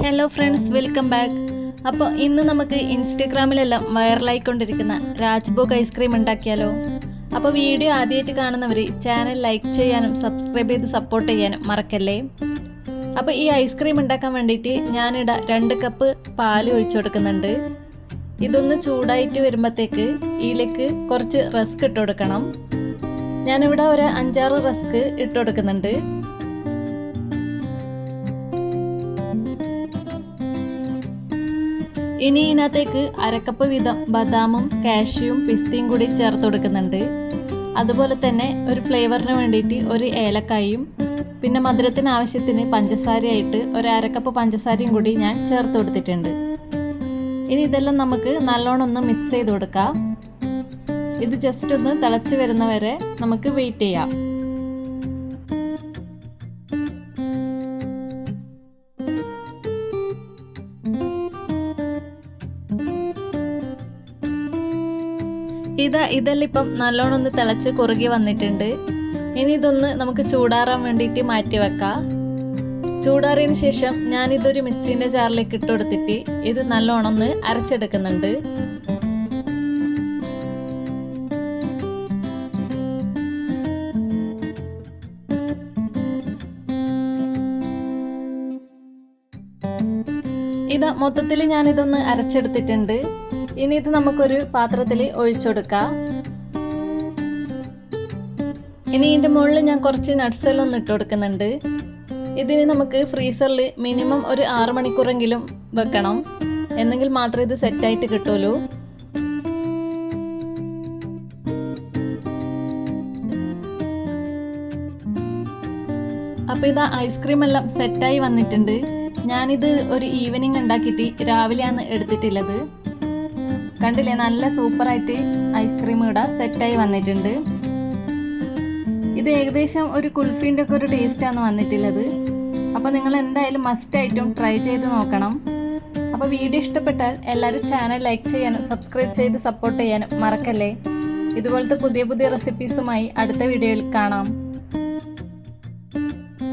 Hello friends, welcome back. അപ്പോൾ ഇന്ന് നമുക്ക് ഇൻസ്റ്റഗ്രാമിലെല്ലാം വൈറലായിക്കൊണ്ടിരിക്കുന്ന രാജ്ഭോഗ് ഐസ്ക്രീം ഉണ്ടാക്കിയാലോ? അപ്പോൾ വീഡിയോ ആദ്യമായിട്ട് കാണുന്നവർ ചാനൽ ലൈക്ക് ചെയ്യാനും സബ്സ്ക്രൈബ് ചെയ്ത് സപ്പോർട്ട് ചെയ്യാനും മറക്കല്ലേ. അപ്പോൾ ഈ ഐസ്ക്രീം ഉണ്ടാക്കാൻ വേണ്ടിയിട്ട് ഞാനിവിടെ 2 കപ്പ് പാൽ ഒഴിച്ചു കൊടുക്കുന്നുണ്ട്. ഇതൊന്ന് ചൂടായിട്ട് വരുമ്പോഴത്തേക്ക് ഇതിലേക്ക് കുറച്ച് റസ്ക് ഇട്ട് കൊടുക്കണം. ഞാനിവിടെ ഒരു 5-6 റസ്ക് ഇട്ട് കൊടുക്കുന്നുണ്ട്. ഇനി ഇതിനകത്തേക്ക് 1/2 കപ്പ് വീതം ബദാമും കാഷ്യൂവും പിസ്തയും കൂടി ചേർത്ത് കൊടുക്കുന്നുണ്ട്. അതുപോലെ തന്നെ ഒരു ഫ്ലേവറിന് വേണ്ടിയിട്ട് ഒരു ഏലക്കായും പിന്നെ മധുരത്തിന് ആവശ്യത്തിന് പഞ്ചസാരയായിട്ട് ഒരു 1/2 കപ്പ് പഞ്ചസാരയും കൂടി ഞാൻ ചേർത്ത് കൊടുത്തിട്ടുണ്ട്. ഇനി ഇതെല്ലാം നമുക്ക് നല്ലോണം ഒന്ന് മിക്സ് ചെയ്ത് കൊടുക്കാം. ഇത് ജസ്റ്റ് ഒന്ന് തിളച്ച് വരുന്നവരെ നമുക്ക് വെയിറ്റ് ചെയ്യാം. ഇതെല്ലാം ഇപ്പം നല്ലോണം ഒന്ന് തിളച്ച് കുറുകി വന്നിട്ടുണ്ട്. ഇനി ഇതൊന്ന് നമുക്ക് ചൂടാറാൻ വേണ്ടിയിട്ട് മാറ്റി വെക്കാം. ചൂടാറിയതിന് ശേഷം ഞാനിതൊരു മിക്സിൻ്റെ ജാറിലേക്ക് ഇട്ട് കൊടുത്തിട്ട് ഇത് നല്ലോണം ഒന്ന് അരച്ചെടുക്കുന്നുണ്ട്. മൊത്തത്തിൽ ഞാനിതൊന്ന് അരച്ചെടുത്തിട്ടുണ്ട്. ഇനി ഇത് നമുക്കൊരു പാത്രത്തിൽ ഒഴിച്ചെടുക്കാം. ഇനി ഇതിൻ്റെ മുകളിൽ ഞാൻ കുറച്ച് നട്ട്സ് എല്ലാം ഒന്ന് ഇട്ട് കൊടുക്കുന്നുണ്ട്. ഇതിന് നമുക്ക് ഫ്രീസറിൽ മിനിമം ഒരു 6 മണിക്കൂറെങ്കിലും വെക്കണം, എന്നെങ്കിൽ മാത്രമേ ഇത് സെറ്റായിട്ട് കിട്ടുള്ളൂ. അപ്പോൾ ഇത് ഐസ്ക്രീം എല്ലാം സെറ്റായി വന്നിട്ടുണ്ട്. ഞാനിത് ഒരു ഈവനിങ് ഉണ്ടാക്കിയിട്ട് രാവിലെയാണ് എടുത്തിട്ടുള്ളത്. കണ്ടില്ലേ, നല്ല സൂപ്പറായിട്ട് ഐസ്ക്രീം ഇവിടെ സെറ്റായി വന്നിട്ടുണ്ട്. ഇത് ഏകദേശം ഒരു കുൽഫീൻ്റെ ഒക്കെ ഒരു ടേസ്റ്റാണ് വന്നിട്ടുള്ളത്. അപ്പോൾ നിങ്ങൾ എന്തായാലും മസ്റ്റായിട്ടും ട്രൈ ചെയ്ത് നോക്കണം. അപ്പോൾ വീഡിയോ ഇഷ്ടപ്പെട്ടാൽ എല്ലാവരും ചാനൽ ലൈക്ക് ചെയ്യാനും സബ്സ്ക്രൈബ് ചെയ്ത് സപ്പോർട്ട് ചെയ്യാനും മറക്കല്ലേ. ഇതുപോലത്തെ പുതിയ പുതിയ റെസിപ്പീസുമായി അടുത്ത വീഡിയോയിൽ കാണാം.